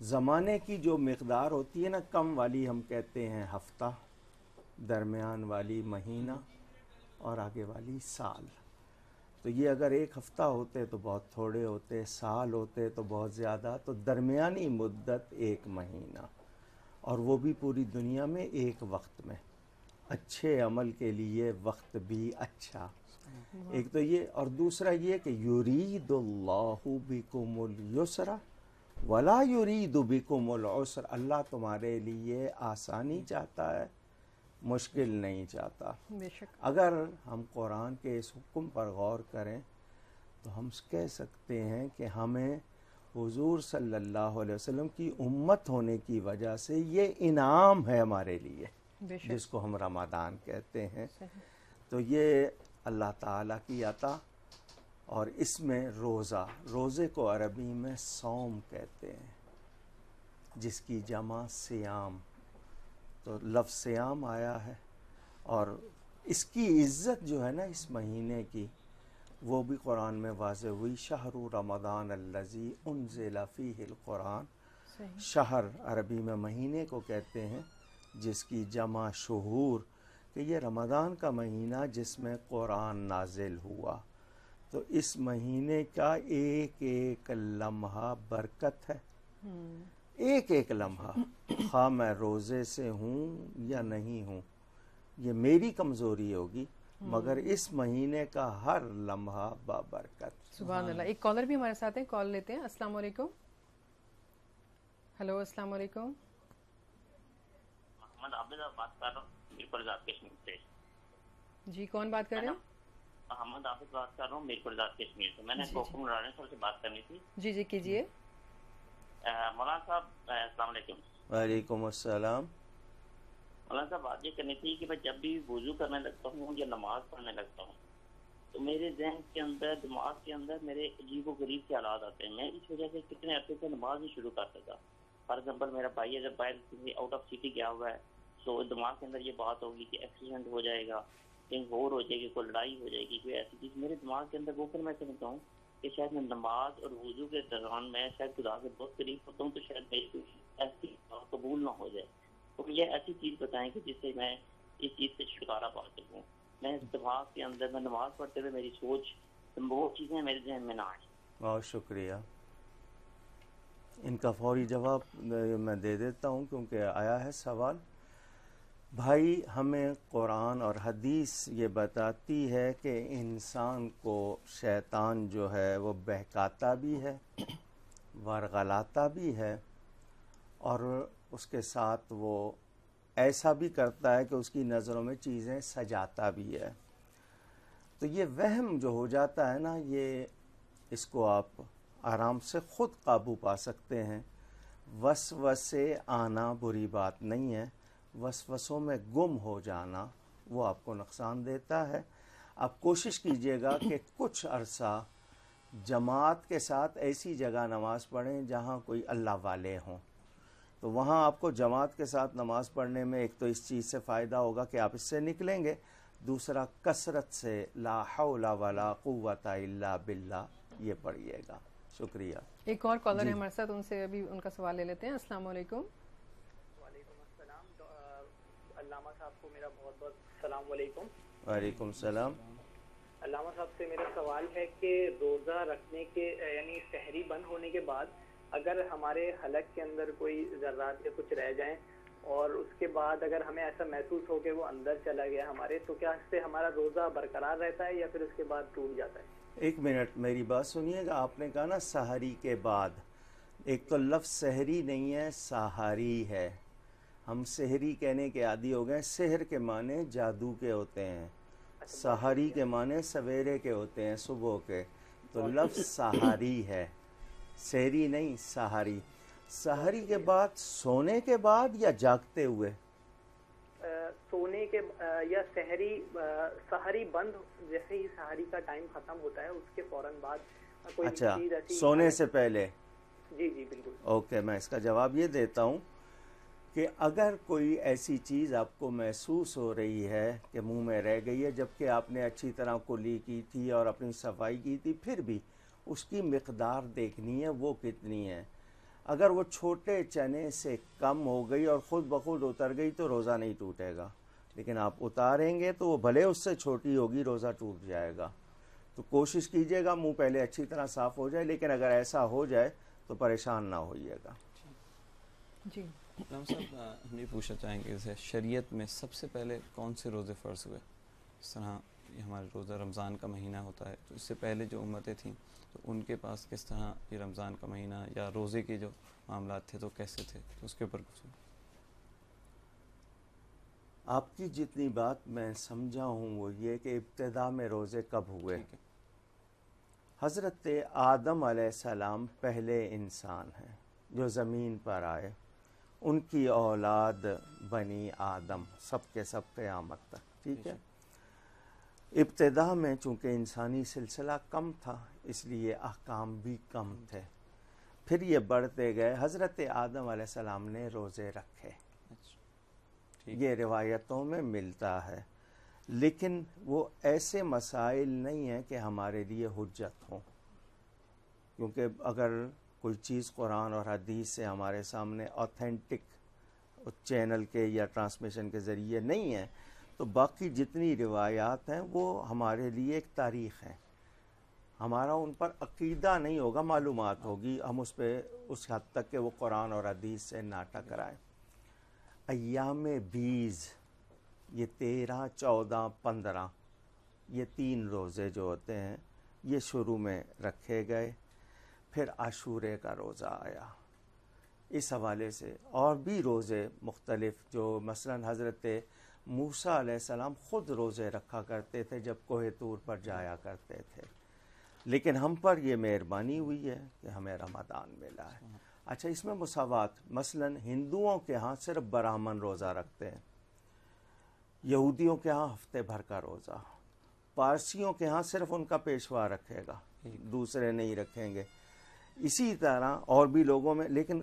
زمانے کی جو مقدار ہوتی ہے نا کم والی ہم کہتے ہیں ہفتہ، درمیان والی مہینہ اور آگے والی سال. تو یہ اگر ایک ہفتہ ہوتے تو بہت تھوڑے ہوتے، سال ہوتے تو بہت زیادہ، تو درمیانی مدت ایک مہینہ، اور وہ بھی پوری دنیا میں ایک وقت میں. اچھے عمل کے لیے وقت بھی اچھا. ایک تو یہ، اور دوسرا یہ کہ یرید اللہ بکم الیسر ولا یرید بکم العسر. اللہ تمہارے لیے آسانی چاہتا ہے، مشکل نہیں چاہتا. بے شک. اگر ہم قرآن کے اس حکم پر غور کریں تو ہم کہہ سکتے ہیں کہ ہمیں حضور صلی اللہ علیہ وسلم کی امت ہونے کی وجہ سے یہ انعام ہے ہمارے لیے، بے شک. جس کو ہم رمضان کہتے ہیں. صحیح. تو یہ اللہ تعالیٰ کی عطا. اور اس میں روزے کو عربی میں صوم کہتے ہیں، جس کی جمع سیام. تو لفظ سیام آیا ہے، اور اس کی عزت جو ہے نا اس مہینے کی، وہ بھی قرآن میں واضح ہوئی. شہر رمضان الذی انزل فیہ القرآن. صحیح. شہر عربی میں مہینے کو کہتے ہیں، جس کی جمع شہور، کہ یہ رمضان کا مہینہ جس میں قرآن نازل ہوا. تو اس مہینے کا ایک ایک لمحہ برکت ہے. ایک ایک لمحہ، خواہ میں روزے سے ہوں یا نہیں ہوں، یہ میری کمزوری ہوگی، مگر اس مہینے کا ہر لمحہ بابرکت. سبحان اللہ. ایک کالر بھی ہمارے ساتھ ہیں، کال لیتے ہیں. السلام علیکم. ہلو، السلام علیکم. محمد عابد بات کر رہا ہوں میرپور ذات کشمیر سے. جی، کون بات کر رہے ہیں؟ محمد عابد بات کر رہا ہوں میرپور ذات کشمیر سے. میں نے کوکم رانے صاحب سے بات کرنی تھی. جی جی کیجیے. مولانا صاحب السلام علیکم. وعلیکم السلام. مولانا صاحب بات یہ کرنی تھی کہ میں جب بھی وضو کرنے لگتا ہوں یا نماز پڑھنے لگتا ہوں تو میرے ذہن کے اندر، دماغ کے اندر میرے عجیب و غریب خیالات آتے ہیں. میں اس وجہ سے کتنے عرصے سے نماز نہیں شروع کر سکا. فار ایگزامپل میرا بھائی اگر باہر کسی آؤٹ آف سٹی گیا ہوا ہے تو دماغ کے اندر یہ بات ہوگی کہ ایکسیڈنٹ ہو جائے گا، کہیں اور ہو جائے گی، کوئی لڑائی ہو جائے گی، کوئی ایسی چیز میرے دماغ کے اندر. وہ پھر میں سمجھتا ہوں کہ شاید میں نماز اور وضو کے دوران میں شاید خدا کے بہت قریب ہوتا ہوں، تو شاید میری کوئی ایسی قبول نہ ہو جائے. تو مجھے ایسی چیز بتائیں کہ جس سے میں اس چیز سے چھٹکارا پا سکوں. میں دماغ کے اندر، میں نماز پڑھتے ہوئے میری سوچ وہ چیزیں میرے ذہن میں نہ آئیں. بہت شکریہ. ان کا فوری جواب میں دے دیتا ہوں کیونکہ آیا ہے سوال. بھائی، ہمیں قرآن اور حدیث یہ بتاتی ہے کہ انسان کو شیطان جو ہے وہ بہکاتا بھی ہے، ورغلاتا بھی ہے، اور اس کے ساتھ وہ ایسا بھی کرتا ہے کہ اس کی نظروں میں چیزیں سجاتا بھی ہے. تو یہ وہم جو ہو جاتا ہے نا، یہ اس کو آپ آرام سے خود قابو پا سکتے ہیں. وسوسے آنا بری بات نہیں ہے، وسوسوں میں گم ہو جانا وہ آپ کو نقصان دیتا ہے. آپ کوشش کیجئے گا کہ کچھ عرصہ جماعت کے ساتھ ایسی جگہ نماز پڑھیں جہاں کوئی اللہ والے ہوں. تو وہاں آپ کو جماعت کے ساتھ نماز پڑھنے میں ایک تو اس چیز سے فائدہ ہوگا کہ آپ اس سے نکلیں گے، دوسرا کثرت سے لا حول ولا قوت الا باللہ یہ پڑھیے گا. شکریہ. ایک اور کالر ہے ہمارے ساتھ، ان سے ابھی ان کا سوال لے لیتے ہیں. السلام علیکم. وعلیکم السلام. علامہ صاحب کو میرا بہت بہت السلام علیکم. وعلیکم السلام. علامہ صاحب سے میرا سوال ہے کہ روزہ رکھنے کے یعنی سحری بند ہونے کے بعد اگر ہمارے حلق کے اندر کوئی ذرات یا کچھ رہ جائیں اور اس کے بعد اگر ہمیں ایسا محسوس ہو کہ وہ اندر چلا گیا ہمارے، تو کیا اس سے ہمارا روزہ برقرار رہتا ہے یا پھر اس کے بعد ٹوٹ جاتا ہے؟ ایک منٹ میری بات سنیے گا. آپ نے کہا نا سحری کے بعد، ایک تو لفظ سحری نہیں ہے، سحری ہے. ہم سحری کہنے کے عادی ہو گئے. سحر کے معنی جادو کے ہوتے ہیں، سحری کے معنی سویرے کے ہوتے ہیں، صبح کے. تو لفظ سحری ہے، سحری نہیں، سحری. سحری کے بعد سونے کے بعد یا جاگتے ہوئے؟ سونے کے یا سحری بند، جیسے ہی سحری کا ٹائم ختم ہوتا ہے اس کے فوراً بعد کوئی اچھا، چیز ایسی سونے سے پہلے. جی جی بالکل. اوکے، میں اس کا جواب یہ دیتا ہوں کہ اگر کوئی ایسی چیز آپ کو محسوس ہو رہی ہے کہ منہ میں رہ گئی ہے جبکہ آپ نے اچھی طرح کلی کی تھی اور اپنی صفائی کی تھی، پھر بھی اس کی مقدار دیکھنی ہے وہ کتنی ہے. اگر وہ چھوٹے چنے سے کم ہو گئی اور خود بخود اتر گئی تو روزہ نہیں ٹوٹے گا، لیکن آپ اتاریں گے تو وہ بھلے اس سے چھوٹی ہوگی، روزہ ٹوٹ جائے گا۔ تو کوشش کیجئے گا منہ پہلے اچھی طرح صاف ہو جائے، لیکن اگر ایسا ہو جائے تو پریشان نہ ہوئیے گا۔ جی علامہ صاحب ہم یہ پوچھنا چاہیں گے جیسے شریعت میں سب سے پہلے کون سے روزے فرض ہوئے؟ اس طرح یہ ہمارے روزہ رمضان کا مہینہ ہوتا ہے، تو اس سے پہلے جو امتیں تھیں تو ان کے پاس کس طرح یہ رمضان کا مہینہ یا روزے کے جو معاملات تھے تو کیسے تھے، تو اس کے اوپر کچھ؟ آپ کی جتنی بات میں سمجھا ہوں وہ یہ کہ ابتدا میں روزے کب ہوئے؟ حضرت آدم علیہ السلام پہلے انسان ہیں جو زمین پر آئے، ان کی اولاد بنی آدم سب کے سب قیامت تک، ٹھیک ہے۔ ابتدا میں چونکہ انسانی سلسلہ کم تھا اس لیے احکام بھی کم تھے، پھر یہ بڑھتے گئے۔ حضرت آدم علیہ السلام نے روزے رکھے، یہ روایتوں میں ملتا ہے، لیکن وہ ایسے مسائل نہیں ہیں کہ ہمارے لیے حجت ہوں، کیونکہ اگر کوئی چیز قرآن اور حدیث سے ہمارے سامنے اوتھینٹک چینل کے یا ٹرانسمیشن کے ذریعے نہیں ہے تو باقی جتنی روایات ہیں وہ ہمارے لیے ایک تاریخ ہے، ہمارا ان پر عقیدہ نہیں ہوگا، معلومات ہوگی، ہم اس پہ اس حد تک کہ وہ قرآن اور حدیث سے نہ ٹکرائیں۔ ایام بیز یہ 13، 14، 15 یہ 3 روزے جو ہوتے ہیں یہ شروع میں رکھے گئے، پھر عاشورے کا روزہ آیا۔ اس حوالے سے اور بھی روزے مختلف جو مثلا حضرت موسیٰ علیہ السلام خود روزے رکھا کرتے تھے جب کوہ طور پر جایا کرتے تھے، لیکن ہم پر یہ مہربانی ہوئی ہے کہ ہمیں رمضان ملا ہے۔ اچھا، اس میں مساوات، مثلا ہندوؤں کے ہاں صرف برہمن روزہ رکھتے ہیں، یہودیوں کے ہاں ہفتے بھر کا روزہ، پارسیوں کے ہاں صرف ان کا پیشوا رکھے گا، دوسرے نہیں رکھیں گے۔ اسی طرح اور بھی لوگوں میں، لیکن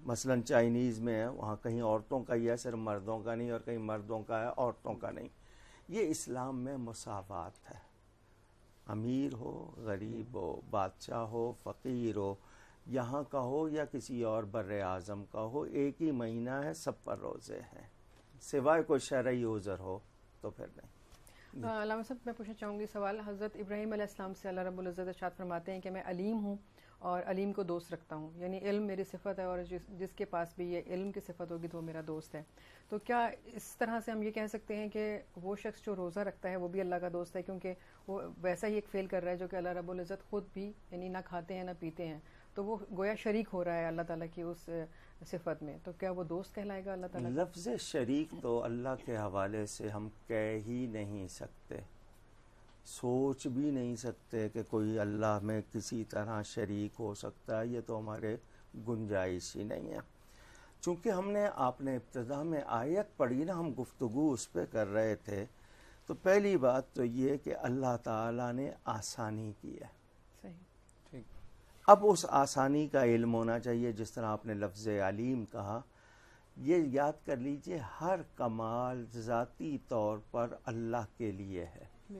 مثلا چائنیز میں ہے، وہاں کہیں عورتوں کا ہی ہے، صرف مردوں کا نہیں، اور کہیں مردوں کا ہے عورتوں کا نہیں۔ یہ اسلام میں مساوات ہے، امیر ہو، غریب ہو، بادشاہ ہو، فقیر ہو، یہاں کا ہو یا کسی اور بر اعظم کا ہو، ایک ہی مہینہ ہے، سب پر روزے ہیں، سوائے کوئی شرعی عذر ہو تو پھر نہیں۔ علامہ صاحب میں پوچھنا چاہوں گی سوال، حضرت ابراہیم علیہ السلام سے اللہ رب العزت ارشاد فرماتے ہیں کہ میں علیم ہوں اور علیم کو دوست رکھتا ہوں، یعنی علم میری صفت ہے اور جس کے پاس بھی یہ علم کی صفت ہوگی تو وہ میرا دوست ہے۔ تو کیا اس طرح سے ہم یہ کہہ سکتے ہیں کہ وہ شخص جو روزہ رکھتا ہے وہ بھی اللہ کا دوست ہے، کیونکہ وہ ویسا ہی ایک فعل کر رہا ہے جو کہ اللہ رب العزت خود بھی یعنی نہ کھاتے ہیں نہ پیتے ہیں، تو وہ گویا شریک ہو رہا ہے اللہ تعالیٰ کی اس صفت میں، تو کیا وہ دوست کہلائے گا اللہ تعالیٰ؟ لفظ شریک تو اللہ کے حوالے سے ہم کہہ ہی نہیں سکتے، سوچ بھی نہیں سکتے کہ کوئی اللہ میں کسی طرح شریک ہو سکتا ہے، یہ تو ہمارے گنجائش ہی نہیں ہے۔ چونکہ ہم نے، آپ نے ابتدا میں آیت پڑھی نا، ہم گفتگو اس پہ کر رہے تھے، تو پہلی بات تو یہ کہ اللہ تعالیٰ نے آسانی کی ہے۔ صحیح۔ اب اس آسانی کا علم ہونا چاہیے، جس طرح آپ نے لفظ علیم کہا، یہ یاد کر لیجئے ہر کمال ذاتی طور پر اللہ کے لیے ہے،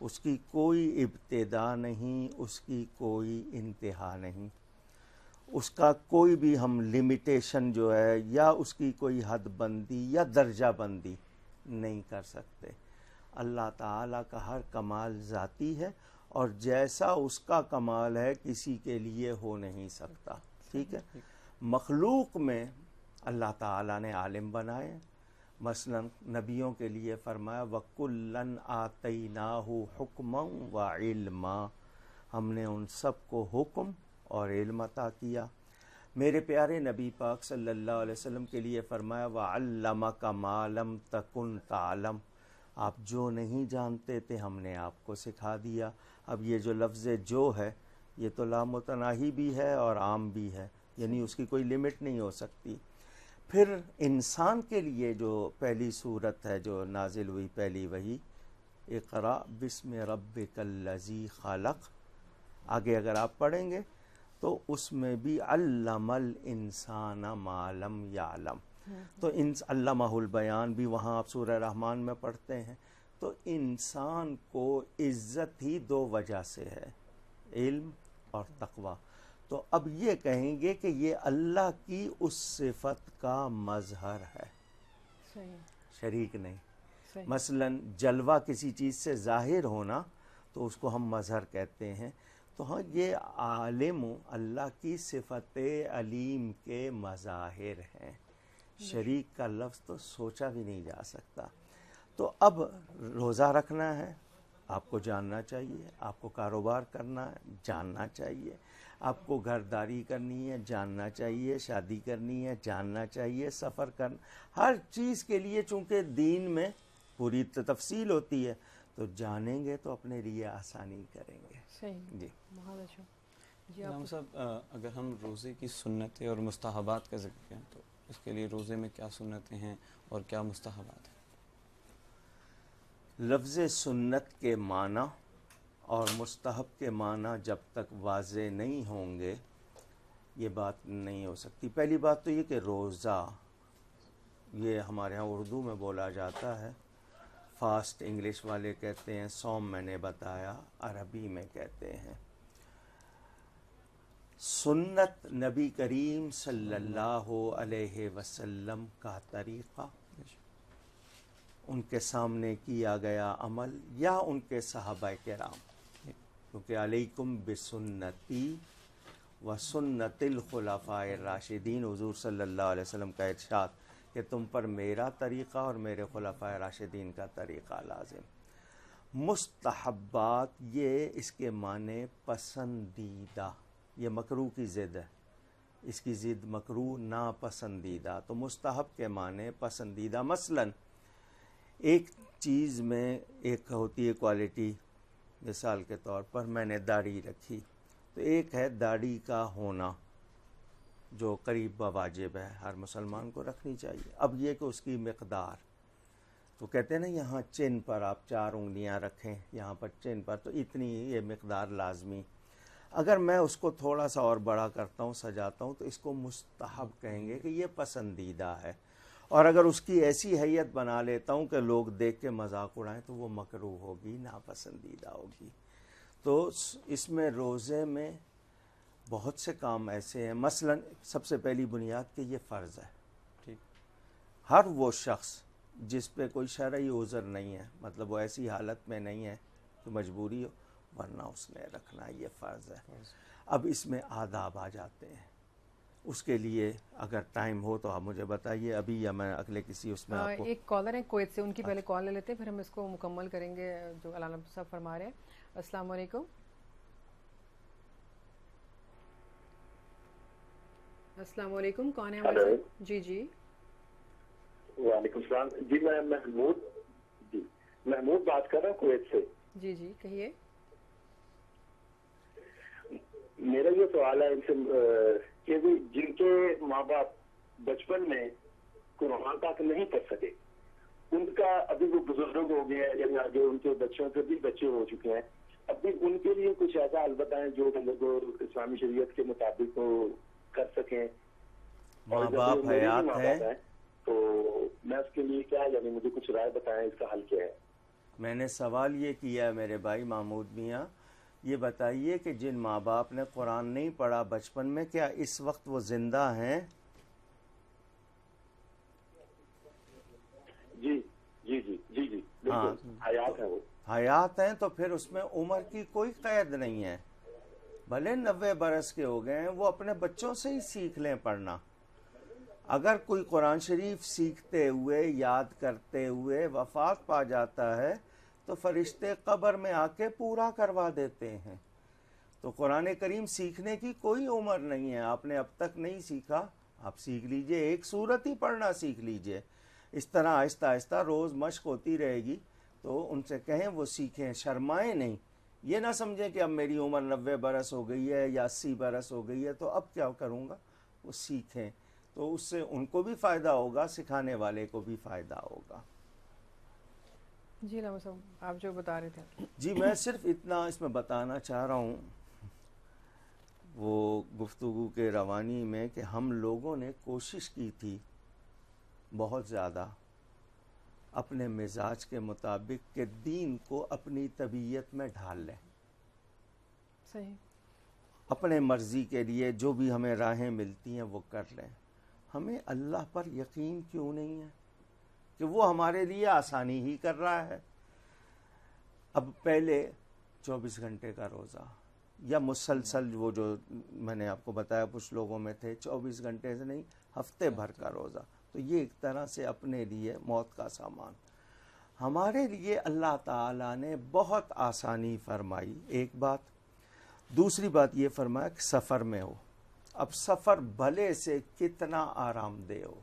اس کی کوئی ابتدا نہیں، اس کی کوئی انتہا نہیں، اس کا کوئی بھی ہم لمیٹیشن جو ہے یا اس کی کوئی حد بندی یا درجہ بندی نہیں کر سکتے۔ اللہ تعالیٰ کا ہر کمال ذاتی ہے، اور جیسا اس کا کمال ہے کسی کے لیے ہو نہیں سکتا، ٹھیک ہے۔ مخلوق میں اللہ تعالیٰ نے عالم بنائے، مثلا نبیوں کے لیے فرمایا وَكُلًّا آتَيْنَاهُ حُكْمًا وَعِلْمًا، ہم نے ان سب کو حکم اور علم عطا کیا۔ میرے پیارے نبی پاک صلی اللہ علیہ وسلم کے لیے فرمایا وَعَلَّمَكَ مَا لَمْ تَكُنْ تَعْلَمْ، آپ جو نہیں جانتے تھے ہم نے آپ کو سکھا دیا۔ اب یہ جو لفظ جو ہے یہ تو لامتناہی بھی ہے اور عام بھی ہے، یعنی اس کی کوئی لمٹ نہیں ہو سکتی۔ پھر انسان کے لیے جو پہلی صورت ہے جو نازل ہوئی، پہلی وحی، اقرأ بسم ربک الذی خلق، آگے اگر آپ پڑھیں گے تو اس میں بھی علم الانسان ما لم یعلم، تو علمہ البیان بھی وہاں آپ سورہ رحمان میں پڑھتے ہیں۔ تو انسان کو عزت ہی 2 وجہ سے ہے، علم اور تقوی۔ تو اب یہ کہیں گے کہ یہ اللہ کی اس صفت کا مظہر ہے، صحیح شریک نہیں۔ صحیح مثلا جلوہ کسی چیز سے ظاہر ہونا تو اس کو ہم مظہر کہتے ہیں۔ تو ہاں یہ عالم اللہ کی صفت علیم کے مظاہر ہیں، شریک کا لفظ تو سوچا بھی نہیں جا سکتا۔ تو اب روزہ رکھنا ہے، آپ کو جاننا چاہیے، آپ کو کاروبار کرنا ہے جاننا چاہیے، آپ کو گھرداری کرنی ہے جاننا چاہیے، شادی کرنی ہے جاننا چاہیے، سفر کرنا، ہر چیز کے لیے چونکہ دین میں پوری تفصیل ہوتی ہے تو جانیں گے تو اپنے لیے آسانی کریں گے۔ صحیح، جی بہت اچھا۔ جی علامہ آپ صاحب اگر ہم روزے کی سنتیں اور مستحبات کا ذکر کریں تو اس کے لیے روزے میں کیا سنتیں ہیں اور کیا مستحبات ہیں؟ لفظ سنت کے معنی اور مستحب کے معنی جب تک واضح نہیں ہوں گے یہ بات نہیں ہو سکتی۔ پہلی بات تو یہ کہ روزہ، یہ ہمارے ہاں اردو میں بولا جاتا ہے، فاسٹ انگلش والے کہتے ہیں، صوم میں نے بتایا عربی میں کہتے ہیں۔ سنت نبی کریم صلی اللہ علیہ وسلم کا طریقہ، ان کے سامنے کیا گیا عمل یا ان کے صحابہ کرام، کیونکہ علیکم بسنتی و سنت الخلفاء الراشدین، حضور صلی اللہ علیہ وسلم کا ارشاد کہ تم پر میرا طریقہ اور میرے خلفاء راشدین کا طریقہ لازم۔ مستحبات، یہ اس کے معنی پسندیدہ، یہ مکروہ کی ضد ہے، اس کی ضد مکروہ ناپسندیدہ، تو مستحب کے معنی پسندیدہ۔ مثلا ایک چیز میں ایک ہوتی ہے کوالٹی، مثال کے طور پر میں نے داڑھی رکھی تو ایک ہے داڑھی کا ہونا جو قریب بواجب ہے، ہر مسلمان کو رکھنی چاہیے۔ اب یہ کہ اس کی مقدار، تو کہتے ہیں نا یہاں چن پر آپ 4 انگلیاں رکھیں، یہاں پر چن پر تو اتنی یہ مقدار لازمی۔ اگر میں اس کو تھوڑا سا اور بڑا کرتا ہوں، سجاتا ہوں، تو اس کو مستحب کہیں گے کہ یہ پسندیدہ ہے، اور اگر اس کی ایسی حیت بنا لیتا ہوں کہ لوگ دیکھ کے مذاق اڑائیں تو وہ مکروہ ہوگی، ناپسندیدہ ہوگی۔ تو اس میں روزے میں بہت سے کام ایسے ہیں، مثلا سب سے پہلی بنیاد کہ یہ فرض ہے۔ ٹھیک، ہر وہ شخص جس پہ کوئی شرعی عذر نہیں ہے، مطلب وہ ایسی حالت میں نہیں ہے کہ مجبوری ہو، ورنہ اس نے رکھنا، یہ فرض ہے۔ اب اس میں آداب آ جاتے ہیں، اس کے لیے اگر ٹائم ہو تو آپ مجھے بتائیے ابھی یا میں اگلے کسی اس میں آپ کو۔ ایک کالر ہے کویت سے، ان کی پہلے کال لے لیتے ہیں، پھر ہم اس کو مکمل کریں گے جو علامہ صاحب فرما رہے ہیں۔ السلام علیکم۔ السلام علیکم، کون ہے ہمارے ساتھ؟ جی جی وعلیکم السلام جی، میں محمود بات کر رہا ہوں کویت سے۔ جی جی کہیے۔ میرا یہ سوال ہے ان سے کہ جن کے ماں باپ بچپن میں قرآن پاک نہیں پڑھ سکے، ان کا ابھی وہ بزرگ ہو گئے ہیں یا جو ان کے بچوں کے بھی بچے ہو چکے ہیں، ابھی ان کے لیے کچھ ایسا حل بتائیں جو لوگ اسلامی شریعت کے مطابق وہ کر سکیں۔ ماں باپ حیات ہیں تو میں اس کے لیے کیا، یعنی مجھے کچھ رائے بتائیں اس کا حل کیا ہے۔ میں نے سوال یہ کیا ہے میرے بھائی محمود میاں، یہ بتائیے کہ جن ماں باپ نے قرآن نہیں پڑھا بچپن میں، کیا اس وقت وہ زندہ ہیں؟ جی جی جی جی جی بالکل حیات ہیں، وہ حیات ہیں تو پھر اس میں عمر کی کوئی قید نہیں ہے، بھلے 90 برس کے ہو گئے ہیں، وہ اپنے بچوں سے ہی سیکھ لیں پڑھنا۔ اگر کوئی قرآن شریف سیکھتے ہوئے یاد کرتے ہوئے وفات پا جاتا ہے تو فرشتے قبر میں آ کے پورا کروا دیتے ہیں۔ تو قرآن کریم سیکھنے کی کوئی عمر نہیں ہے، آپ نے اب تک نہیں سیکھا آپ سیکھ لیجئے، ایک سورت ہی پڑھنا سیکھ لیجئے، اس طرح آہستہ آہستہ روز مشق ہوتی رہے گی۔ تو ان سے کہیں وہ سیکھیں، شرمائیں نہیں، یہ نہ سمجھیں کہ اب میری عمر 90 برس ہو گئی ہے یا 80 برس ہو گئی ہے تو اب کیا کروں گا، وہ سیکھیں، تو اس سے ان کو بھی فائدہ ہوگا، سکھانے والے کو بھی فائدہ ہوگا۔ جی علامہ صاحب آپ جو بتا رہے تھے۔ جی میں صرف اتنا اس میں بتانا چاہ رہا ہوں وہ گفتگو کے روانی میں کہ ہم لوگوں نے کوشش کی تھی بہت زیادہ اپنے مزاج کے مطابق کہ دین کو اپنی طبیعت میں ڈھال لیں، صحیح۔ اپنے مرضی کے لیے جو بھی ہمیں راہیں ملتی ہیں وہ کر لیں. ہمیں اللہ پر یقین کیوں نہیں ہے کہ وہ ہمارے لیے آسانی ہی کر رہا ہے. اب پہلے 24 گھنٹے کا روزہ یا مسلسل وہ جو میں نے آپ کو بتایا کچھ لوگوں میں تھے 24 گھنٹے سے نہیں ہفتے بھر کا روزہ, تو یہ ایک طرح سے اپنے لیے موت کا سامان. ہمارے لیے اللہ تعالیٰ نے بہت آسانی فرمائی. ایک بات. دوسری بات یہ فرمایا کہ سفر میں ہو. اب سفر بھلے سے کتنا آرام دہ ہو.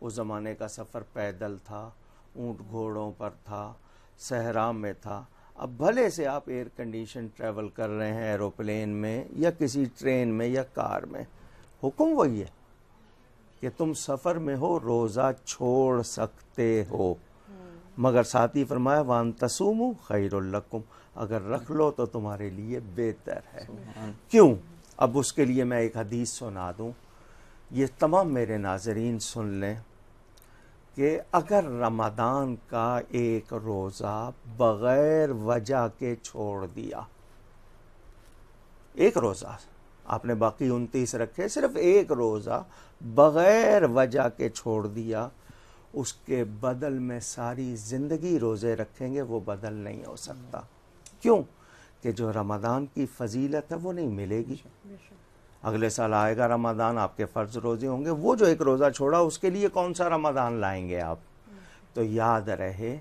اس زمانے کا سفر پیدل تھا, اونٹ گھوڑوں پر تھا, صحرا میں تھا. اب بھلے سے آپ ایئر کنڈیشن ٹریول کر رہے ہیں ایروپلین میں یا کسی ٹرین میں یا کار میں, حکم وہی ہے کہ تم سفر میں ہو روزہ چھوڑ سکتے ہو, مگر ساتھ ہی فرمایا وان تصوموا خیر لکم, اگر رکھ لو تو تمہارے لیے بہتر ہے. کیوں؟ اب اس کے لیے میں ایک حدیث سنا دوں, یہ تمام میرے ناظرین سن لیں کہ اگر رمضان کا ایک روزہ بغیر وجہ کے چھوڑ دیا, ایک روزہ آپ نے باقی 29 رکھے, صرف ایک روزہ بغیر وجہ کے چھوڑ دیا, اس کے بدل میں ساری زندگی روزے رکھیں گے وہ بدل نہیں ہو سکتا. کیوں؟ کہ جو رمضان کی فضیلت ہے وہ نہیں ملے گی. اگلے سال آئے گا رمضان, آپ کے فرض روزے ہوں گے, وہ جو ایک روزہ چھوڑا اس کے لیے کون سا رمضان لائیں گے آپ؟ تو یاد رہے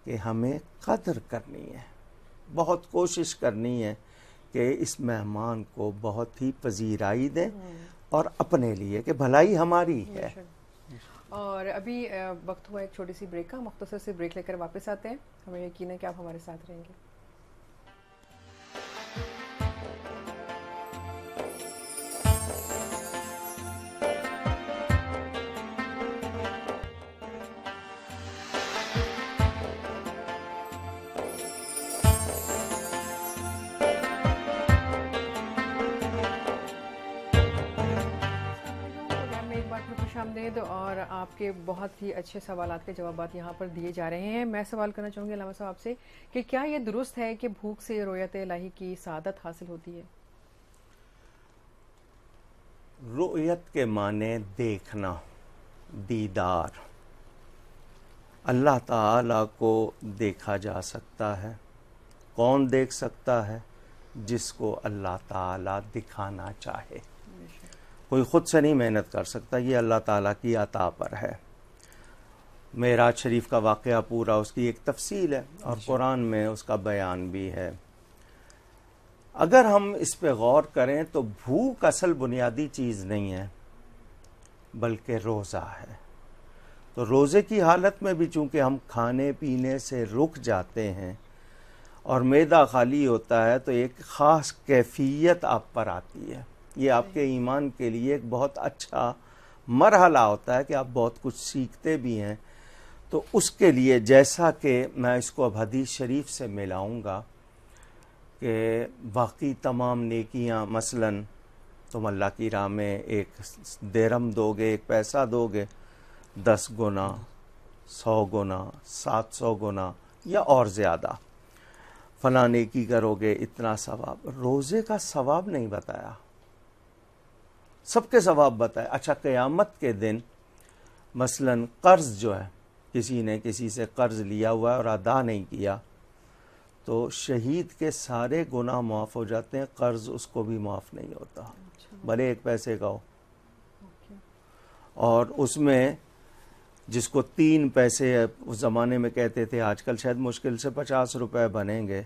کہ ہمیں قدر کرنی ہے, بہت کوشش کرنی ہے کہ اس مہمان کو بہت ہی پذیرائی دیں اور اپنے لیے کہ بھلائی ہماری ہے. اور ابھی وقت ہوا ایک چھوٹی سی بریک کا, مختصر سی بریک لے کر واپس آتے ہیں. ہمیں یقین ہے کہ آپ ہمارے ساتھ رہیں گے. اور آپ کے بہت ہی اچھے سوالات کے جوابات یہاں پر دیے جا رہے ہیں. میں سوال کرنا چاہوں گی علامہ صاحب آپ سے کہ کیا یہ درست ہے کہ بھوک سے رؤیت الہی کی سعادت حاصل ہوتی ہے؟ رؤیت کے معنی دیکھنا, دیدار. اللہ تعالی کو دیکھا جا سکتا ہے. کون دیکھ سکتا ہے؟ جس کو اللہ تعالی دکھانا چاہے. کوئی خود سے نہیں محنت کر سکتا, یہ اللہ تعالیٰ کی عطا پر ہے. معراج شریف کا واقعہ پورا اس کی ایک تفصیل ہے اور قرآن میں اس کا بیان بھی ہے. اگر ہم اس پہ غور کریں تو بھوک اصل بنیادی چیز نہیں ہے بلکہ روزہ ہے. تو روزے کی حالت میں بھی چونکہ ہم کھانے پینے سے رک جاتے ہیں اور معدہ خالی ہوتا ہے تو ایک خاص کیفیت آپ پر آتی ہے. یہ آپ کے ایمان کے لیے ایک بہت اچھا مرحلہ ہوتا ہے کہ آپ بہت کچھ سیکھتے بھی ہیں. تو اس کے لیے جیسا کہ میں اس کو اب حدیث شریف سے ملاؤں گا کہ باقی تمام نیکیاں, مثلاً تم اللہ کی راہ میں ایک درہم دو گے, ایک پیسہ دو گے, 10 گنا, 100 گنا, 700 گنا یا اور زیادہ فلاں نیکی کرو گے اتنا ثواب. روزے کا ثواب نہیں بتایا, سب کے ثواب بتائے. اچھا, قیامت کے دن مثلاً قرض جو ہے, کسی نے کسی سے قرض لیا ہوا ہے اور ادا نہیں کیا تو شہید کے سارے گناہ معاف ہو جاتے ہیں, قرض اس کو بھی معاف نہیں ہوتا بھلے 1 پیسے کا ہو. اور اس میں جس کو 3 پیسے اس زمانے میں کہتے تھے, آج کل شاید مشکل سے 50 روپے بنیں گے,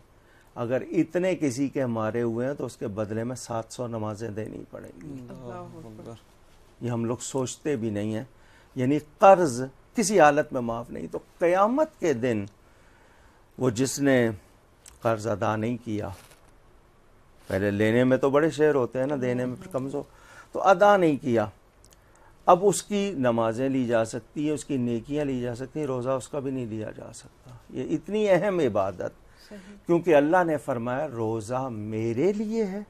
اگر اتنے کسی کے مارے ہوئے ہیں تو اس کے بدلے میں 700 نمازیں دینی پڑیں گی. یہ ہم لوگ سوچتے بھی نہیں ہیں. یعنی قرض کسی حالت میں معاف نہیں. تو قیامت کے دن وہ جس نے قرض ادا نہیں کیا, پہلے لینے میں تو بڑے شعر ہوتے ہیں نا, دینے میں پھر کمزور, تو ادا نہیں کیا, اب اس کی نمازیں لی جا سکتی ہیں, اس کی نیکیاں لی جا سکتی ہیں, روزہ اس کا بھی نہیں لیا جا سکتا. یہ اتنی اہم عبادت, کیونکہ اللہ نے فرمایا روزہ میرے لیے ہے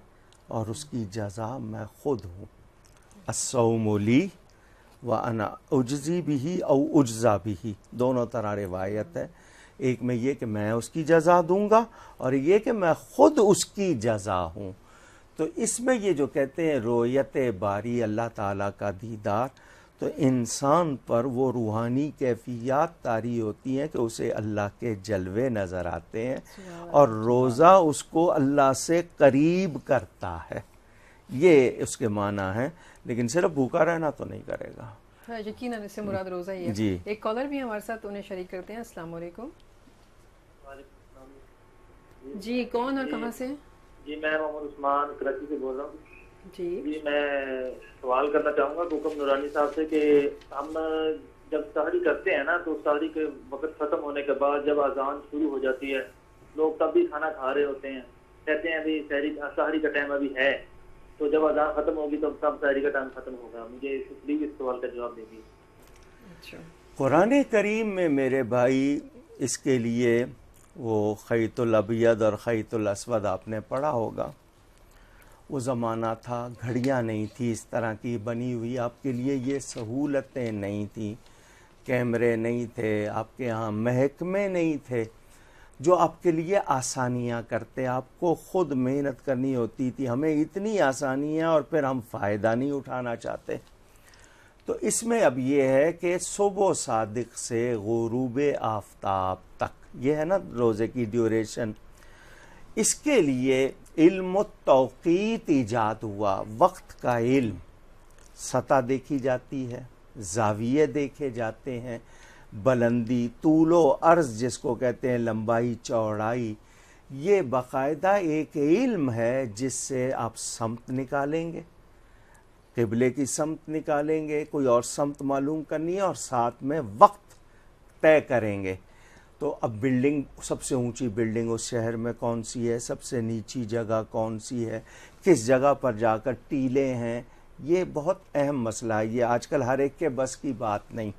اور اس کی جزا میں خود ہوں. الصوم لی وانا اجزی بھی او اجزا بھی, دونوں طرح روایت ہے. ایک میں یہ کہ میں اس کی جزا دوں گا اور یہ کہ میں خود اس کی جزا ہوں. تو اس میں یہ جو کہتے ہیں رویت باری اللہ تعالیٰ کا دیدار، تو انسان پر وہ روحانی کیفیات طاری ہوتی ہیں کہ اسے اللہ کے جلوے نظر آتے ہیں، اور روزہ اس کو اللہ سے قریب کرتا ہے، یہ اس کے معنی ہے، لیکن صرف بھوکا رہنا تو نہیں کرے گا۔ یقیناً اس سے مراد روزہ ہی ہے۔ جی ایک کالر بھی ہمارے ساتھ، انہیں شریک کرتے ہیں۔ السلام علیکم۔ جی کون اور کہاں سے؟ جی میں محمد عثمان کراچی سے بول رہا ہوں۔ جی میں سوال کرنا چاہوں گا حکم نورانی صاحب سے کہ ہم جب سحری کرتے ہیں نا تو سحری کے وقت ختم ہونے کے بعد جب اذان شروع ہو جاتی ہے لوگ تب بھی کھانا کھا رہے ہوتے ہیں، کہتے ہیں ابھی سحری کا ٹائم ابھی ہے، تو جب اذان ختم ہوگی تو تب سحری کا ٹائم ختم ہوگا۔ مجھے پلیز اس سوال کا جواب دے دیجیے۔ قرآن کریم میں میرے بھائی اس کے لیے وہ خیط الابید اور خیط الاسود آپ نے پڑھا ہوگا، وہ زمانہ تھا، گھڑیاں نہیں تھی اس طرح کی بنی ہوئی، آپ کے لیے یہ سہولتیں نہیں تھیں، کیمرے نہیں تھے آپ کے ہاں، محکمے نہیں تھے جو آپ کے لیے آسانیاں کرتے، آپ کو خود محنت کرنی ہوتی تھی، ہمیں اتنی آسانیاں اور پھر ہم فائدہ نہیں اٹھانا چاہتے۔ تو اس میں اب یہ ہے کہ صبح صادق سے غروب آفتاب تک، یہ ہے نا روزے کی ڈیوریشن، اس کے لیے علم التوقیت ایجاد ہوا، وقت کا علم، سطح دیکھی جاتی ہے، زاویے دیکھے جاتے ہیں، بلندی، طول و عرض جس کو کہتے ہیں، لمبائی چوڑائی، یہ باقاعدہ ایک علم ہے جس سے آپ سمت نکالیں گے، قبلے کی سمت نکالیں گے، کوئی اور سمت معلوم کرنی ہے، اور ساتھ میں وقت طے کریں گے۔ تو اب بلڈنگ، سب سے اونچی بلڈنگ اس شہر میں کون سی ہے، سب سے نیچی جگہ کون سی ہے، کس جگہ پر جا کر ٹیلے ہیں، یہ بہت اہم مسئلہ ہے، یہ آج کل ہر ایک کے بس کی بات نہیں۔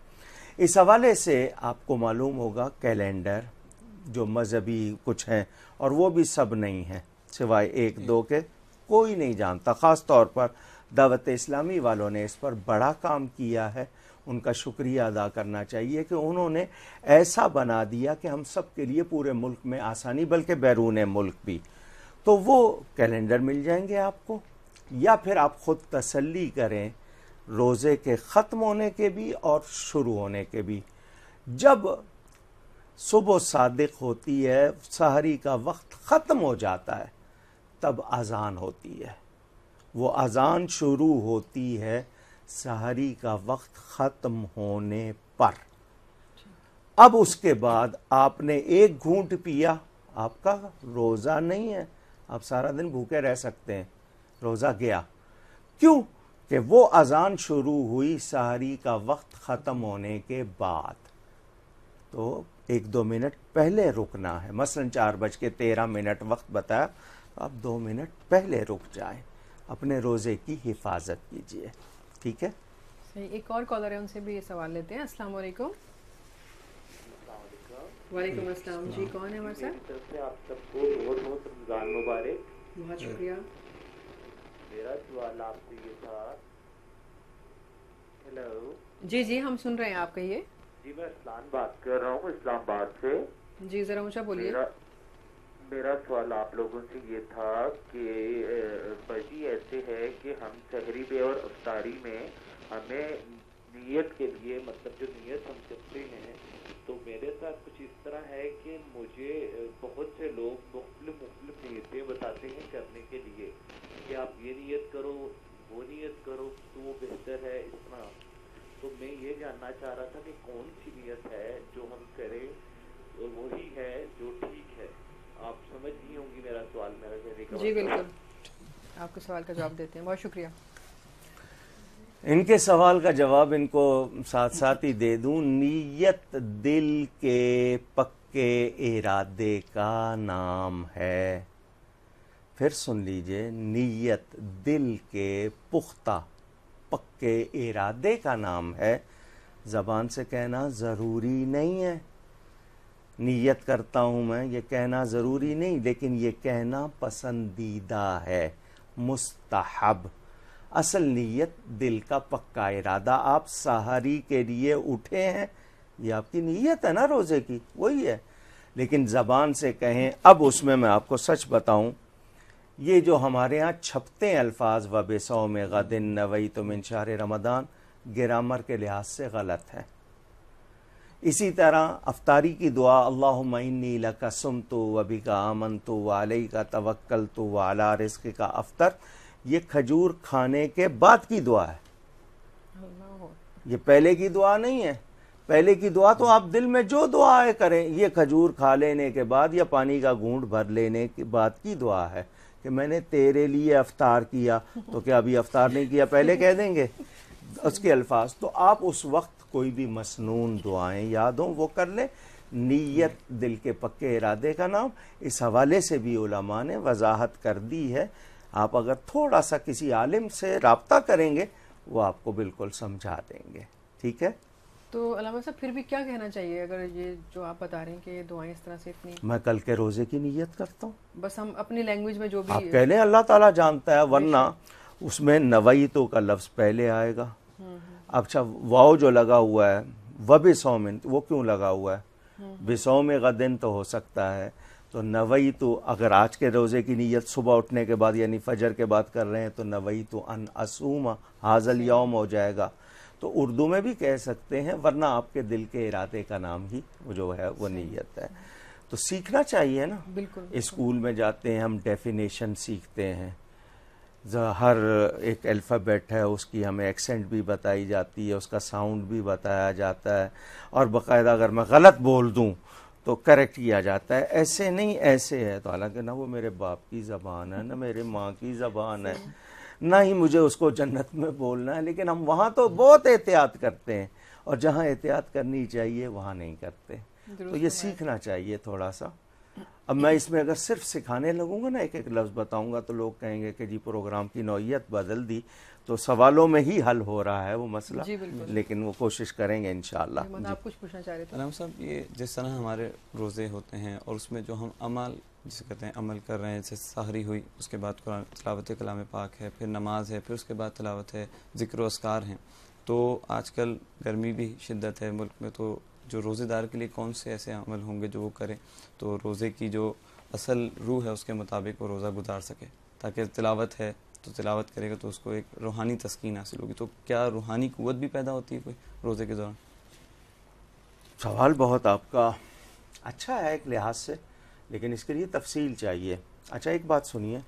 اس حوالے سے آپ کو معلوم ہوگا کیلنڈر جو مذہبی کچھ ہیں، اور وہ بھی سب نہیں ہیں سوائے ایک دو کے، کوئی نہیں جانتا، خاص طور پر دعوت اسلامی والوں نے اس پر بڑا کام کیا ہے، ان کا شکریہ ادا کرنا چاہیے کہ انہوں نے ایسا بنا دیا کہ ہم سب کے لیے پورے ملک میں آسانی، بلکہ بیرون ملک بھی۔ تو وہ کیلنڈر مل جائیں گے آپ کو، یا پھر آپ خود تسلی کریں روزے کے ختم ہونے کے بھی اور شروع ہونے کے بھی۔ جب صبح صادق ہوتی ہے، سحری کا وقت ختم ہو جاتا ہے، تب اذان ہوتی ہے، وہ اذان شروع ہوتی ہے سحری کا وقت ختم ہونے پر۔ اب اس کے بعد آپ نے ایک گھونٹ پیا، آپ کا روزہ نہیں ہے، آپ سارا دن بھوکے رہ سکتے ہیں، روزہ گیا۔ کیوں کہ وہ اذان شروع ہوئی سحری کا وقت ختم ہونے کے بعد، تو 1-2 منٹ پہلے رکنا ہے، مثلا 4:13 وقت بتایا، تو آپ 2 منٹ پہلے رک جائیں، اپنے روزے کی حفاظت کیجیے، ٹھیک ہے؟ صحیح۔ ایک اور کالر ہے، ان سے بھی یہ سوال لیتے ہیں۔ السلام علیکم۔ وعلیکم السلام۔ جی کون ہے ہمارے ساتھ؟ آپ سب کو بہت بہت رمضان مبارک۔ بہت شکریہ۔ میرا سوال آپ سے یہ تھا، ہیلو جی جی ہم سن رہے ہیں، آپ کہیے۔ جی میں اسلام بات کر رہا ہوں، اسلام آباد سے۔ جی ذرا اونچا بولیے۔ میرا سوال آپ لوگوں سے یہ تھا کہ بجی ایسے ہے کہ ہم سحری میں اور افطاری میں ہمیں نیت کے لیے، مطلب جو نیت ہم کرتے ہیں، تو میرے ساتھ کچھ اس طرح ہے کہ مجھے بہت سے لوگ مختلف نیتیں بتاتے ہیں کرنے کے لیے کہ آپ یہ نیت کرو، وہ نیت کرو تو وہ بہتر ہے، اس طرح۔ تو میں یہ جاننا چاہ رہا تھا کہ کون سی نیت ہے جو ہم کریں اور وہی ہے جو ٹھیک ہے۔ آپ سمجھ نہیں ہوں گی میرا سوال، میرا کہنے کا۔ جی بالکل، آپ کے سوال کا جواب دیتے ہیں، بہت شکریہ۔ ان کے سوال کا جواب ان کو ساتھ ساتھ ہی دے دوں۔ نیت دل کے پکے ارادے کا نام ہے، پھر سن لیجئے، نیت دل کے پختہ پکے ارادے کا نام ہے، زبان سے کہنا ضروری نہیں ہے۔ نیت کرتا ہوں میں، یہ کہنا ضروری نہیں، لیکن یہ کہنا پسندیدہ ہے، مستحب۔ اصل نیت دل کا پکا ارادہ، آپ سحری کے لیے اٹھے ہیں، یہ آپ کی نیت ہے نا روزے کی، وہی ہے۔ لیکن زبان سے کہیں، اب اس میں آپ کو سچ بتاؤں، یہ جو ہمارے ہاں چھپتے ہیں الفاظ و بصوم غد نویت من شہر رمضان، گرامر کے لحاظ سے غلط ہے. اسی طرح افطاری کی دعا اللہم انی لک صمت و بک آمنت و علیک توکلت و علی رزقک افطر، یہ کھجور کھانے کے بعد کی دعا ہے، یہ پہلے کی دعا نہیں ہے. پہلے کی دعا تو آپ دل میں جو دعائیں کریں، یہ کھجور کھا لینے کے بعد یا پانی کا گھونٹ بھر لینے کے بعد کی دعا ہے کہ میں نے تیرے لیے افطار کیا. تو کیا ابھی افطار نہیں کیا پہلے کہہ دیں گے اس کے الفاظ؟ تو آپ اس وقت کوئی بھی مسنون دعائیں یاد ہوں وہ کر لیں. نیت دل کے پکے ارادے کا نام. اس حوالے سے بھی علماء نے وضاحت کر دی ہے. آپ اگر تھوڑا سا کسی عالم سے رابطہ کریں گے وہ آپ کو بالکل سمجھا دیں گے. ٹھیک ہے؟ تو علامہ صاحب پھر بھی کیا کہنا چاہیے اگر یہ جو آپ بتا رہے ہیں کہ یہ دعائیں اس طرح سے اتنی؟ میں کل کے روزے کی نیت کرتا ہوں. بس ہم اپنی لینگویج میں جو بھی آپ کہہ لیں اللہ تعالیٰ جانتا ہے، ورنہ اس میں نویتو کا لفظ پہلے آئے گا. اچھا واو جو لگا ہوا ہے وبصوم، وہ کیوں لگا ہوا ہے؟ بصوم غدن تو ہو سکتا ہے. تو نویتو اگر آج کے روزے کی نیت صبح اٹھنے کے بعد یعنی فجر کے بعد کر رہے ہیں تو نویتو ان اصوم ھذا الیوم ہو جائے گا. تو اردو میں بھی کہہ سکتے ہیں، ورنہ آپ کے دل کے ارادے کا نام ہی وہ جو ہے وہ نیت ہے. تو سیکھنا چاہیے نا. بالکل. اسکول میں جاتے ہیں ہم ڈیفینیشن سیکھتے ہیں، ہر ایک الفابیٹ ہے اس کی ہمیں ایکسنٹ بھی بتائی جاتی ہے، اس کا ساؤنڈ بھی بتایا جاتا ہے، اور باقاعدہ اگر میں غلط بول دوں تو کریکٹ کیا جاتا ہے. ایسے نہیں ایسے ہے. تو حالانکہ نہ وہ میرے باپ کی زبان ہے نہ میرے ماں کی زبان ہے، نہ ہی مجھے اس کو جنت میں بولنا ہے، لیکن ہم وہاں تو بہت احتیاط کرتے ہیں اور جہاں احتیاط کرنی چاہیے وہاں نہیں کرتے. تو یہ سیکھنا چاہیے تھوڑا سا. اب میں اس میں اگر صرف سکھانے لگوں گا نا ایک ایک لفظ بتاؤں گا تو لوگ کہیں گے کہ جی پروگرام کی نوعیت بدل دی. تو سوالوں میں ہی حل ہو رہا ہے وہ مسئلہ. جی بالکل. لیکن وہ کوشش کریں گے انشاءاللہ. آپ کچھ پوچھنا چاہ رہے تھے علامہ صاحب؟ یہ جس طرح ہمارے روزے ہوتے ہیں اور اس میں جو ہم عمل جسے کہتے ہیں عمل کر رہے ہیں، جیسے سحری ہوئی، اس کے بعد قرآن تلاوت کلام پاک ہے، پھر نماز ہے، پھر اس کے بعد تلاوت ہے، ذکر و اذکار ہیں. تو آج کل گرمی بھی شدت ہے ملک میں، تو جو روزے دار کے لیے کون سے ایسے عمل ہوں گے جو وہ کرے تو روزے کی جو اصل روح ہے اس کے مطابق وہ روزہ گزار سکے؟ تاکہ تلاوت ہے تو تلاوت کرے گا تو اس کو ایک روحانی تسکین حاصل ہوگی. تو کیا روحانی قوت بھی پیدا ہوتی ہے کوئی روزے کے دوران؟ سوال بہت آپ کا اچھا ہے ایک لحاظ سے، لیکن اس کے لیے تفصیل چاہیے. اچھا ایک بات سنیے،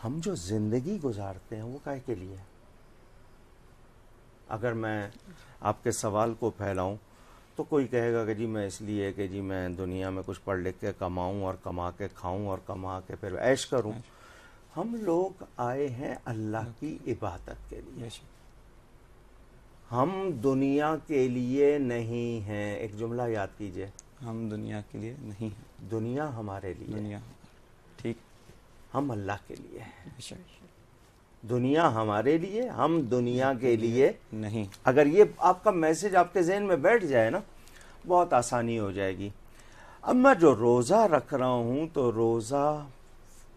ہم جو زندگی گزارتے ہیں وہ کائے کے لیے؟ اگر میں آپ کے سوال کو پھیلاؤں تو کوئی کہے گا کہ جی میں اس لیے کہ جی میں دنیا میں کچھ پڑھ لکھ کے کماؤں اور کما کے کھاؤں اور کما کے پھر عیش کروں. ہم لوگ آئے ہیں اللہ کی عبادت کے لیے، ہم دنیا کے لیے نہیں ہیں. ایک جملہ یاد کیجئے، ہم دنیا کے لیے نہیں ہیں، دنیا ہمارے لیے، دنیا ٹھیک، ہم اللہ کے لیے ہیں. دنیا ہمارے لیے، ہم دنیا کے لیے نہیں. اگر یہ آپ کا میسج آپ کے ذہن میں بیٹھ جائے نا بہت آسانی ہو جائے گی. اب میں جو روزہ رکھ رہا ہوں تو روزہ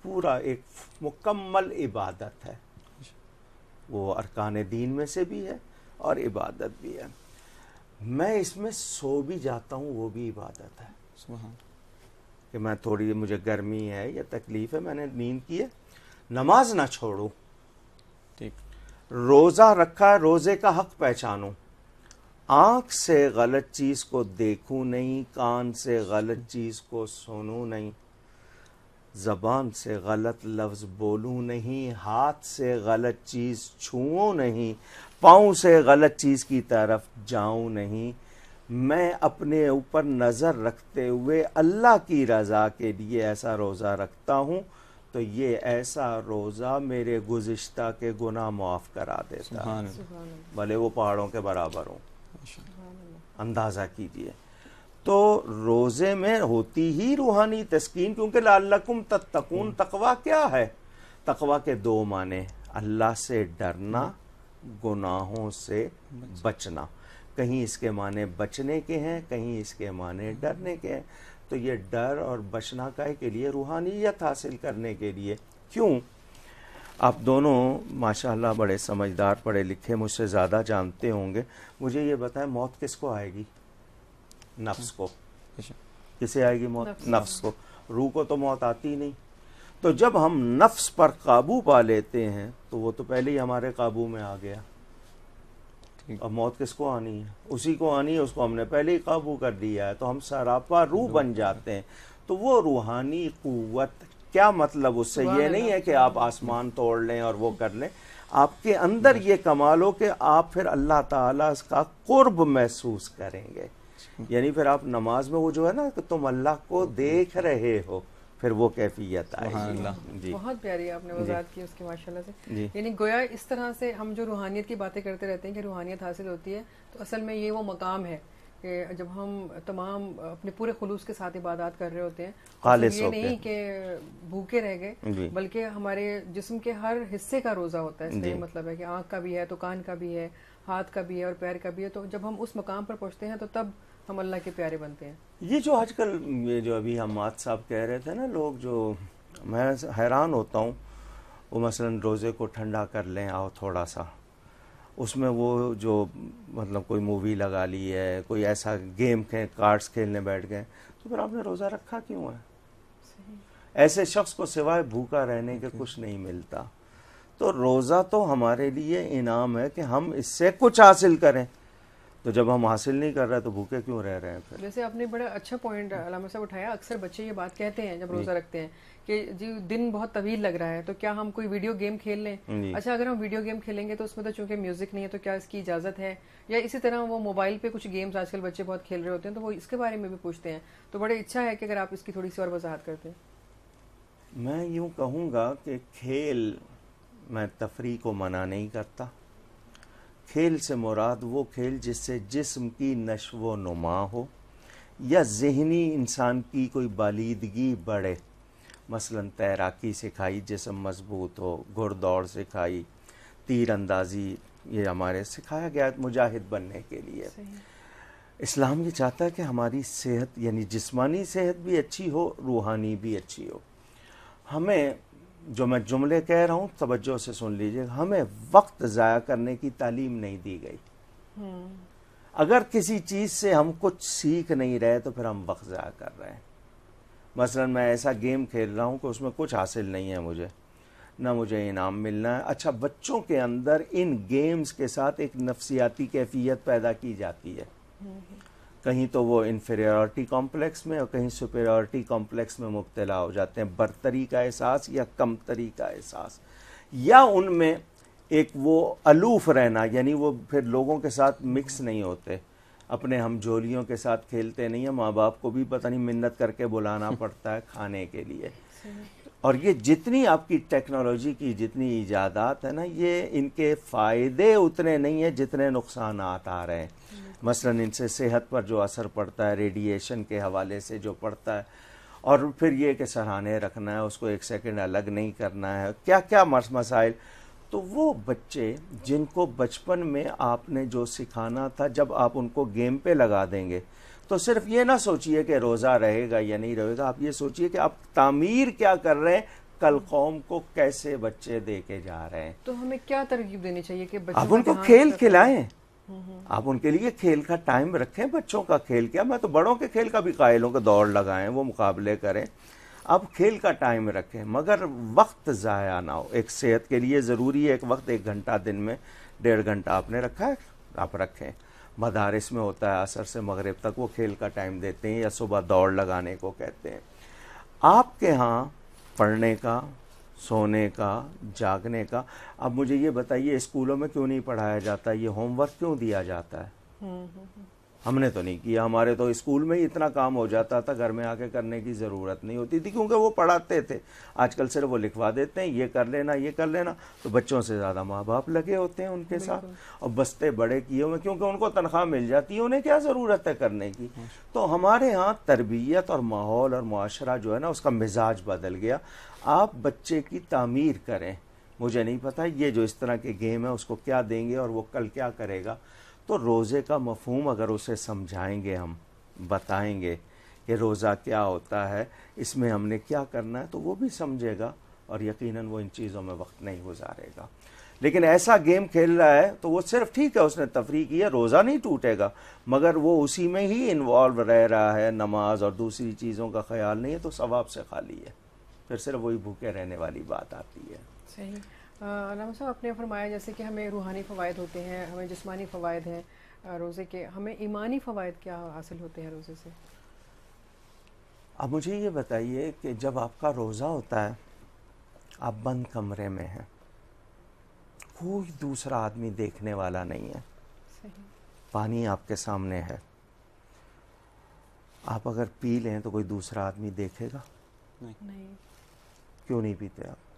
پورا ایک مکمل عبادت ہے، وہ ارکان دین میں سے بھی ہے اور عبادت بھی ہے. میں اس میں سو بھی جاتا ہوں وہ بھی عبادت ہے. سبحان کہ میں تھوڑی مجھے گرمی ہے یا تکلیف ہے میں نے نیند کی ہے، نماز نہ چھوڑوں، روزہ رکھا، روزے کا حق پہچانوں. آنکھ سے غلط چیز کو دیکھوں نہیں، کان سے غلط چیز کو سنوں نہیں، زبان سے غلط لفظ بولوں نہیں، ہاتھ سے غلط چیز چھوؤں نہیں، پاؤں سے غلط چیز کی طرف جاؤں نہیں. میں اپنے اوپر نظر رکھتے ہوئے اللہ کی رضا کے لیے ایسا روزہ رکھتا ہوں تو یہ ایسا روزہ میرے گزشتہ کے گناہ معاف کرا دیتا ہے، بھلے وہ پہاڑوں کے برابر ہوں. اندازہ کیجئے. تو روزے میں ہوتی ہی روحانی تسکین، کیونکہ لعلکم تتقون. تقویٰ کیا ہے؟ تقویٰ کے دو معنی، اللہ سے ڈرنا، گناہوں سے بچنا. کہیں اس کے معنی بچنے کے ہیں، کہیں اس کے معنی ڈرنے کے ہیں. تو یہ ڈر اور بچنا کائے کے لیے؟ روحانیت حاصل کرنے کے لیے. کیوں؟ آپ دونوں ماشاءاللہ بڑے سمجھدار، پڑھے لکھے، مجھ سے زیادہ جانتے ہوں گے. مجھے یہ بتائیں موت کس کو آئے گی؟ نفس کو. کسے آئے گی موت؟ نفس کو. روح کو تو موت آتی نہیں. تو جب ہم نفس پر قابو پا لیتے ہیں تو وہ تو پہلے ہی ہمارے قابو میں آ گیا. اب موت کس کو آنی ہے؟ اسی کو آنی ہے، اس کو ہم نے پہلے ہی قابو کر دیا ہے، تو ہم سراپا روح بن جاتے ہیں. تو وہ روحانی قوت کیا مطلب اس سے یہ نہیں ہے کہ آپ آسمان توڑ لیں اور وہ کر لیں. آپ کے اندر یہ کمال ہو کہ آپ پھر اللہ تعالیٰ کا قرب محسوس کریں گے. یعنی پھر آپ نماز میں وہ جو ہے نا کہ تم اللہ کو دیکھ رہے ہو، پھر وہ کیفیت آئے گی. جی بہت پیاری آپ نے وضاحت کی اس کی ماشاءاللہ سے. جی. یعنی گویا اس طرح سے ہم جو روحانیت کی باتیں کرتے رہتے ہیں کہ روحانیت حاصل ہوتی ہے، تو اصل میں یہ وہ مقام ہے کہ جب ہم تمام اپنے پورے خلوص کے ساتھ عبادات کر رہے ہوتے ہیں، خالص یہ ہو کے. نہیں کہ بھوکے رہ گئے، بلکہ ہمارے جسم کے ہر حصے کا روزہ ہوتا ہے. اس کا یہ مطلب ہے کہ آنکھ کا بھی ہے تو کان کا بھی ہے، ہاتھ کا بھی ہے اور پیر کا بھی ہے. تو جب ہم اس مقام پر پہنچتے ہیں تو تب ہم اللہ کے پیارے بنتے ہیں. یہ جو آج کل یہ جو ابھی حماد صاحب کہہ رہے تھے نا، لوگ جو میں حیران ہوتا ہوں، وہ مثلا روزے کو ٹھنڈا کر لیں آؤ تھوڑا سا، اس میں وہ جو مطلب کوئی مووی لگا لی ہے، کوئی ایسا گیم کارڈز کھیلنے بیٹھ گئے، تو پھر آپ نے روزہ رکھا کیوں ہے؟ ایسے شخص کو سوائے بھوکا رہنے کے کچھ نہیں ملتا. تو روزہ تو ہمارے لیے انعام ہے کہ ہم اس سے کچھ حاصل کریں. تو جب ہم حاصل نہیں کر رہے تو بھوکے کیوں رہ رہے ہیں پھر؟ ویسے آپ نے بڑا اچھا پوائنٹ علامہ صاحب اٹھایا. اکثر بچے یہ بات کہتے ہیں جب روزہ رکھتے ہیں کہ جی دن بہت طویل لگ رہا ہے، تو کیا ہم کوئی ویڈیو گیم کھیل لیں؟ اچھا اگر ہم ویڈیو گیم کھیلیں گے تو اس میں تو چونکہ میوزک نہیں ہے، تو کیا اس کی اجازت ہے؟ یا اسی طرح وہ موبائل پہ کچھ گیمز آج کل بچے بہت کھیل رہے ہوتے ہیں، تو وہ اس کے بارے میں بھی پوچھتے ہیں. تو بڑے اچھا ہے کہ اگر آپ اس کی تھوڑی سی اور وضاحت کرتے ہیں. میں یوں کہوں گا کہ کھیل، میں تفریح کو منع نہیں کرتا. کھیل سے مراد وہ کھیل جس سے جسم کی نشو و نما ہو یا ذہنی انسان کی کوئی بالیدگی بڑھے. مثلا تیراکی سکھائی، جسم مضبوط ہو، گھڑ دوڑ سکھائی، تیر اندازی، یہ ہمارے سکھایا گیا ہے مجاہد بننے کے لیے. اسلام یہ چاہتا ہے کہ ہماری صحت یعنی جسمانی صحت بھی اچھی ہو، روحانی بھی اچھی ہو. ہمیں جو میں جملے کہہ رہا ہوں توجہ سے سن لیجئے، ہمیں وقت ضائع کرنے کی تعلیم نہیں دی گئی. اگر کسی چیز سے ہم کچھ سیکھ نہیں رہے تو پھر ہم وقت ضائع کر رہے ہیں. مثلا میں ایسا گیم کھیل رہا ہوں کہ اس میں کچھ حاصل نہیں ہے مجھے، نہ مجھے انعام ملنا ہے. اچھا، بچوں کے اندر ان گیمز کے ساتھ ایک نفسیاتی کیفیت پیدا کی جاتی ہے. کہیں تو وہ انفیریورٹی کمپلیکس میں اور کہیں سپیریورٹی کمپلیکس میں مبتلا ہو جاتے ہیں. برتری کا احساس یا کمتری کا احساس، یا ان میں ایک وہ الوف رہنا، یعنی وہ پھر لوگوں کے ساتھ مکس نہیں ہوتے، اپنے ہم جولیوں کے ساتھ کھیلتے نہیں ہیں. ماں باپ کو بھی پتہ نہیں منت کر کے بلانا پڑتا ہے کھانے کے لیے. اور یہ جتنی آپ کی ٹیکنالوجی کی جتنی ایجادات ہیں نا، یہ ان کے فائدے اتنے نہیں ہیں جتنے نقصانات آ رہے ہیں. مثلا ان سے صحت پر جو اثر پڑتا ہے ریڈیشن کے حوالے سے جو پڑتا ہے، اور پھر یہ کہ سرہانے رکھنا ہے، اس کو ایک سیکنڈ الگ نہیں کرنا ہے، کیا کیا مسائل. تو وہ بچے جن کو بچپن میں آپ نے جو سکھانا تھا، جب آپ ان کو گیم پہ لگا دیں گے تو صرف یہ نہ سوچئے کہ روزہ رہے گا یا نہیں رہے گا، آپ یہ سوچئے کہ آپ تعمیر کیا کر رہے ہیں، کل قوم کو کیسے بچے دے کے جا رہے ہیں. تو ہمیں کیا ترغیب دینی چاہیے کہ آپ ان کو کھیل کھلائیں، آپ ان کے لیے کھیل کا ٹائم رکھیں. بچوں کا کھیل کیا، میں تو بڑوں کے کھیل کا بھی قائل ہوں کہ دوڑ لگائیں، وہ مقابلے کریں. آپ کھیل کا ٹائم رکھیں مگر وقت ضائع نہ ہو. ایک صحت کے لیے ضروری ہے ایک وقت، 1 گھنٹہ دن میں، 1.5 گھنٹہ آپ نے رکھا ہے، آپ رکھیں. مدارس میں ہوتا ہے عصر سے مغرب تک وہ کھیل کا ٹائم دیتے ہیں یا صبح دوڑ لگانے کو کہتے ہیں. آپ کے ہاں پڑھنے کا، سونے کا، جاگنے کا. اب مجھے یہ بتائیے اسکولوں میں کیوں نہیں پڑھایا جاتا، یہ ہوم ورک کیوں دیا جاتا ہے؟ ہم نے تو نہیں کیا. ہمارے تو اسکول میں ہی اتنا کام ہو جاتا تھا، گھر میں آ کے کرنے کی ضرورت نہیں ہوتی تھی کیونکہ وہ پڑھاتے تھے. آج کل صرف وہ لکھوا دیتے ہیں، یہ کر لینا یہ کر لینا. تو بچوں سے زیادہ ماں باپ لگے ہوتے ہیں ان کے ساتھ، اور بستے بڑے کیے ہوئے کیونکہ ان کو تنخواہ مل جاتی ہے، انہیں کیا ضرورت ہے کرنے کی. تو ہمارے ہاں تربیت اور ماحول اور معاشرہ جو ہے نا، اس کا مزاج بدل گیا. آپ بچے کی تعمیر کریں. مجھے نہیں پتا یہ جو اس طرح کے گیم ہے اس کو کیا دیں گے اور وہ کل کیا کرے گا. تو روزے کا مفہوم اگر اسے سمجھائیں گے، ہم بتائیں گے کہ روزہ کیا ہوتا ہے، اس میں ہم نے کیا کرنا ہے، تو وہ بھی سمجھے گا اور یقیناً وہ ان چیزوں میں وقت نہیں گزارے گا. لیکن ایسا گیم کھیل رہا ہے تو وہ صرف ٹھیک ہے اس نے تفریح کی ہے، روزہ نہیں ٹوٹے گا، مگر وہ اسی میں ہی انوالو رہ رہا ہے، نماز اور دوسری چیزوں کا خیال نہیں ہے، تو ثواب سے خالی ہے. پھر صرف وہی بھوکے رہنے والی بات آتی ہے. صحیح. علامہ صاحب آپ نے فرمایا جیسے کہ ہمیں روحانی فوائد ہوتے ہیں, ہمیں جسمانی فوائد ہیں روزے کے, ہمیں ایمانی فوائد کیا حاصل ہوتے ہیں روزے سے؟ اب مجھے یہ بتائیے کہ جب آپ کا روزہ ہوتا ہے, آپ بند کمرے میں ہیں, کوئی دوسرا آدمی دیکھنے والا نہیں ہے, صحیح. پانی آپ کے سامنے ہے, آپ اگر پی لیں تو کوئی دوسرا آدمی دیکھے گا؟ نہیں. کیوں نہیں پیتے آپ؟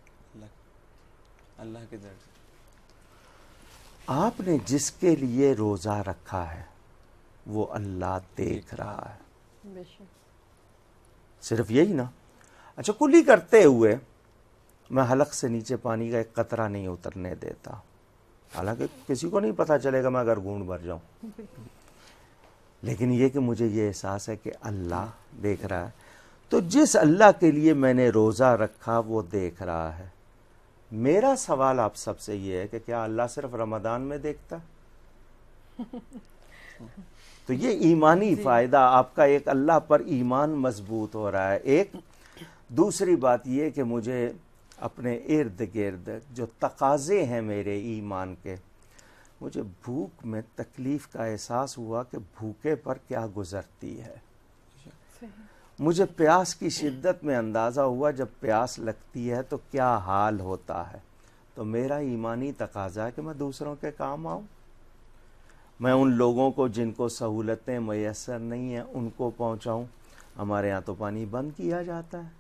اللہ کے در سے. آپ نے جس کے لیے روزہ رکھا ہے وہ اللہ دیکھ رہا ہے. بے شک. صرف یہی نا. اچھا, کلی کرتے ہوئے میں حلق سے نیچے پانی کا ایک قطرہ نہیں اترنے دیتا, حالانکہ کسی کو نہیں پتہ چلے گا میں اگر گھونٹ بھر جاؤں, لیکن یہ کہ مجھے یہ احساس ہے کہ اللہ دیکھ رہا ہے. تو جس اللہ کے لیے میں نے روزہ رکھا وہ دیکھ رہا ہے. میرا سوال آپ سب سے یہ ہے کہ کیا اللہ صرف رمضان میں دیکھتا ہے؟ تو یہ ایمانی فائدہ آپ کا, ایک اللہ پر ایمان مضبوط ہو رہا ہے. ایک دوسری بات یہ کہ مجھے اپنے ارد گرد جو تقاضے ہیں میرے ایمان کے, مجھے بھوک میں تکلیف کا احساس ہوا کہ بھوکے پر کیا گزرتی ہے. مجھے پیاس کی شدت میں اندازہ ہوا جب پیاس لگتی ہے تو کیا حال ہوتا ہے. تو میرا ایمانی تقاضا ہے کہ میں دوسروں کے کام آؤں, میں ان لوگوں کو جن کو سہولتیں میسر نہیں ہیں ان کو پہنچاؤں. ہمارے ہاں تو پانی بند کیا جاتا ہے,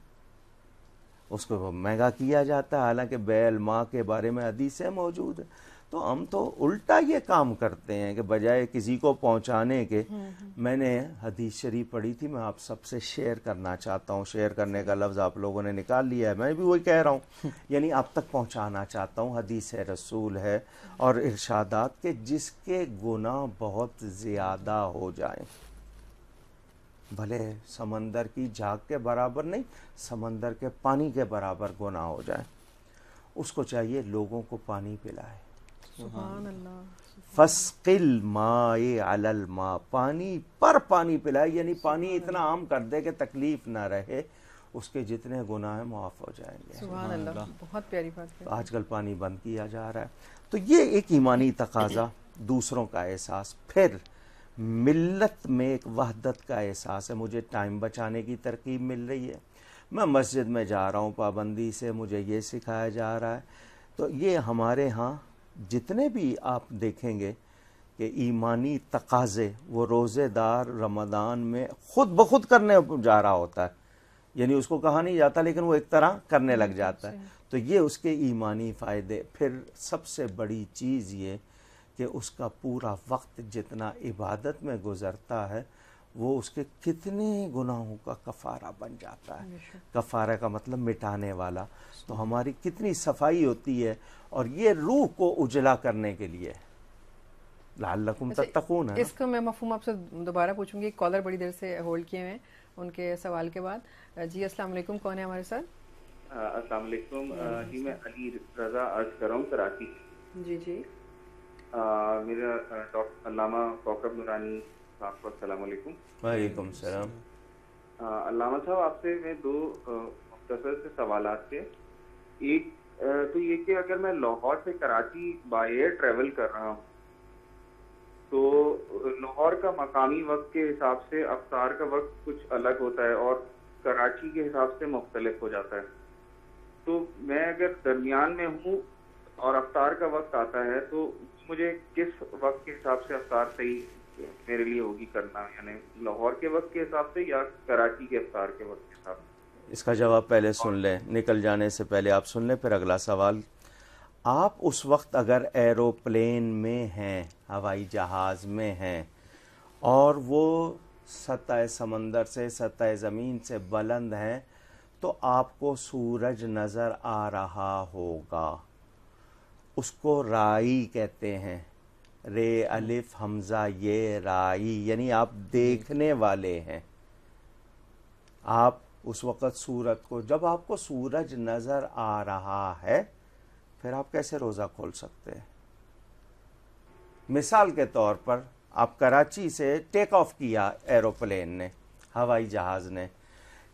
اس کو مہنگا کیا جاتا ہے, حالانکہ بیع الماء کے بارے میں حدیثیں موجود ہیں. تو ہم تو الٹا یہ کام کرتے ہیں کہ بجائے کسی کو پہنچانے کے. میں نے حدیث شریف پڑھی تھی, میں آپ سب سے شیئر کرنا چاہتا ہوں. شیئر کرنے کا لفظ آپ لوگوں نے نکال لیا ہے, میں بھی وہی کہہ رہا ہوں, یعنی آپ تک پہنچانا چاہتا ہوں. حدیث رسول ہے اور ارشادات کے جس کے گناہ بہت زیادہ ہو جائیں, بھلے سمندر کی جھاگ کے برابر نہیں, سمندر کے پانی کے برابر گناہ ہو جائیں, اس کو چاہیے لوگوں کو پانی پلائے. سبحان اللہ. فسقل ماء علی الماء, پانی پر پانی پلائے, یعنی پانی اتنا عام کر دے کہ تکلیف نہ رہے, اس کے جتنے گناہ ہیں معاف ہو جائیں گے. سبحان اللہ. بہت پیاری بات ہے. آج کل پانی بند کیا جا رہا ہے. تو یہ ایک ایمانی تقاضا, دوسروں کا احساس. پھر ملت میں ایک وحدت کا احساس ہے. مجھے ٹائم بچانے کی ترغیب مل رہی ہے, میں مسجد میں جا رہا ہوں پابندی سے, مجھے یہ سکھایا جا رہا ہے. تو یہ ہمارے ہاں جتنے بھی آپ دیکھیں گے کہ ایمانی تقاضے وہ روزے دار رمضان میں خود بخود کرنے جا رہا ہوتا ہے, یعنی اس کو کہا نہیں جاتا لیکن وہ ایک طرح کرنے لگ جاتا ہے. تو یہ اس کے ایمانی فائدے. پھر سب سے بڑی چیز یہ کہ اس کا پورا وقت جتنا عبادت میں گزرتا ہے وہ اس کے کتنے گناہوں کا کفارہ بن جاتا ہے. کفارہ کا مطلب مٹانے والا. تو ہماری کتنی صفائی ہوتی ہے, اور یہ روح کو اجلا کرنے کے لیے لعلکم تتقون ہے. اس کا میں مفہوم آپ سے دوبارہ پوچھوں گی. کالر بڑی دیر سے ہولڈ کیے ہیں, ان کے سوال کے بعد. جی السلام علیکم, کون ہے ہمارے ساتھ؟ السلام علیکم جی, میں علی رضا عرض کر رہا ہوں کراچی. جی جی. میرا ڈاکٹر علامہ کوکب نورانی صاحب کو السلام علیکم. وعلیکم السلام. علامہ صاحب, آپ سے میں دو مختصر سے سوالات تھے. ایک تو یہ کہ اگر میں لاہور سے کراچی بائی ایئر ٹریول کر رہا ہوں تو لاہور کا مقامی وقت کے حساب سے افطار کا وقت کچھ الگ ہوتا ہے اور کراچی کے حساب سے مختلف ہو جاتا ہے. تو میں اگر درمیان میں ہوں اور افطار کا وقت آتا ہے تو مجھے کس وقت کے حساب سے افطار صحیح میرے لیے ہوگی کرنا, یعنی لاہور کے وقت کے حساب سے یا کراچی کے افطار کے وقت کے حساب سے؟ اس کا جواب پہلے سن لیں, نکل جانے سے پہلے آپ سن لیں, پھر اگلا سوال. آپ اس وقت اگر ایروپلین میں ہیں, ہوائی جہاز میں ہیں, اور وہ سطح سمندر سے سطح زمین سے بلند ہیں, تو آپ کو سورج نظر آ رہا ہوگا. اس کو رائی کہتے ہیں, رے الف حمزہ یہ رائی, یعنی آپ دیکھنے والے ہیں. آپ اس وقت سورج کو, جب آپ کو سورج نظر آ رہا ہے پھر آپ کیسے روزہ کھول سکتے ہیں؟ مثال کے طور پر آپ کراچی سے ٹیک آف کیا ایروپلین نے, ہوائی جہاز نے,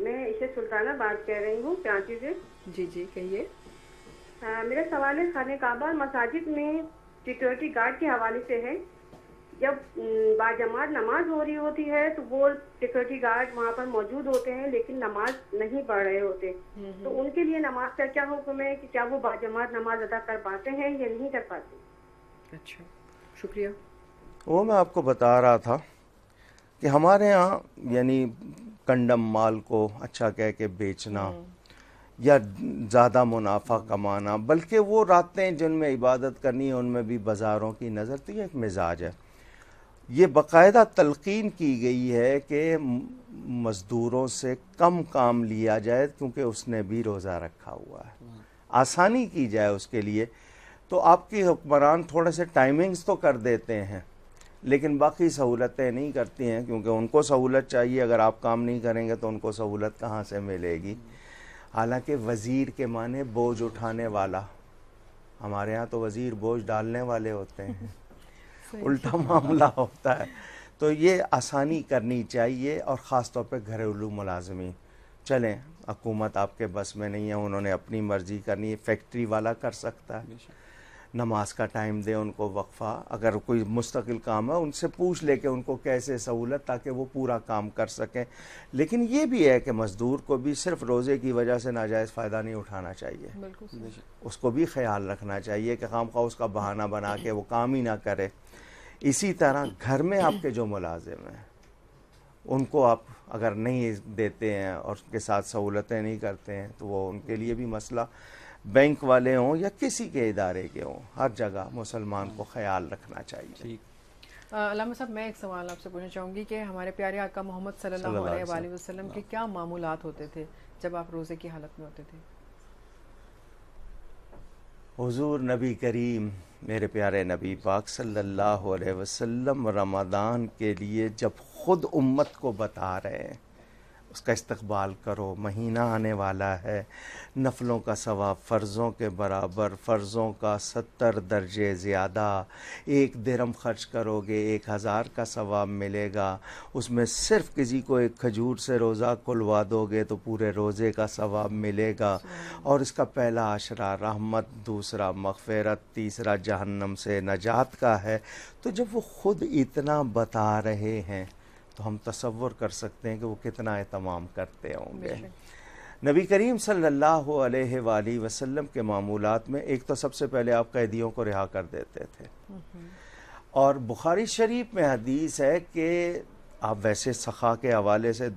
میں عشا سلطانہ بات کر رہی ہوں کراچی سے. جی جی کہیے. میرا سوال ہے خانہ کعبہ اور مساجد میں سیکورٹی گارڈ کے حوالے سے ہے. جب باجماعت نماز ہو رہی ہوتی ہے تو وہ سیکورٹی گارڈ وہاں پر موجود ہوتے ہیں لیکن نماز نہیں پڑھ رہے ہوتے, تو ان کے لیے نماز کا کیا حکم ہے کہ کیا وہ باجماعت نماز ادا کر پاتے ہیں یا نہیں کر پاتے؟ اچھا شکریہ. وہ میں آپ کو بتا رہا تھا کہ ہمارے ہاں یعنی کنڈم مال کو اچھا کہہ کے بیچنا یا زیادہ منافع کمانا, بلکہ وہ راتیں جن میں عبادت کرنی ہے ان میں بھی بازاروں کی نظر, تو یہ ایک مزاج ہے. یہ باقاعدہ تلقین کی گئی ہے کہ مزدوروں سے کم کام لیا جائے کیونکہ اس نے بھی روزہ رکھا ہوا ہے, آسانی کی جائے اس کے لیے. تو آپ کی حکمران تھوڑے سے ٹائمنگز تو کر دیتے ہیں لیکن باقی سہولتیں نہیں کرتی ہیں, کیونکہ ان کو سہولت چاہیے. اگر آپ کام نہیں کریں گے تو ان کو سہولت کہاں سے ملے گی. حالانکہ وزیر کے معنی بوجھ اٹھانے والا, ہمارے ہاں تو وزیر بوجھ ڈالنے والے ہوتے ہیں, الٹا معاملہ ہوتا ہے. تو یہ آسانی کرنی چاہیے, اور خاص طور پہ گھریلو ملازمین. چلیں حکومت آپ کے بس میں نہیں ہے, انہوں نے اپنی مرضی کرنی ہے, فیکٹری والا کر سکتا ہے, نماز کا ٹائم دے ان کو وقفہ. اگر کوئی مستقل کام ہے ان سے پوچھ لے کہ ان کو کیسے سہولت تاکہ وہ پورا کام کر سکیں. لیکن یہ بھی ہے کہ مزدور کو بھی صرف روزے کی وجہ سے ناجائز فائدہ نہیں اٹھانا چاہیے, اس کو بھی خیال رکھنا چاہیے کہ خام خواہ اس کا بہانہ بنا کے وہ کام ہی نہ کرے. اسی طرح گھر میں آپ کے جو ملازم ہیں ان کو آپ اگر نہیں دیتے ہیں اور ان کے ساتھ سہولتیں نہیں کرتے ہیں تو وہ ان کے لیے بھی مسئلہ. بینک والے ہوں یا کسی کے ادارے کے ہوں, ہر جگہ مسلمان کو خیال رکھنا چاہیے. علامہ صاحب میں ایک سوال آپ سے پوچھنا چاہوں گی کہ ہمارے پیارے آقا محمد صلی اللہ علیہ وآلہ وسلم کے کیا معمولات ہوتے تھے جب آپ روزے کی حالت میں ہوتے تھے؟ حضور نبی کریم میرے پیارے نبی پاک صلی اللہ علیہ وسلم رمضان کے لیے جب خود امت کو بتا رہے ہیں اس کا استقبال کرو, مہینہ آنے والا ہے, نفلوں کا ثواب فرضوں کے برابر, فرضوں کا 70 درجے زیادہ, 1 درہم خرچ کرو گے 1000 کا ثواب ملے گا, اس میں صرف کسی کو ایک کھجور سے روزہ کھلوا دو گے تو پورے روزے کا ثواب ملے گا, اور اس کا پہلا عشرہ رحمت, دوسرا مغفرت, تیسرا جہنم سے نجات کا ہے. تو جب وہ خود اتنا بتا رہے ہیں تو ہم تصور کر سکتے ہیں کہ وہ کتنا اہتمام کرتے ہوں گے. نبی کریم صلی اللہ علیہ وآلہ وسلم کے معمولات میں ایک تو سب سے پہلے آپ قیدیوں کو رہا کر دیتے تھے, اور بخاری شریف میں حدیث ہے کہ آپ ویسے سخا کے حوالے سے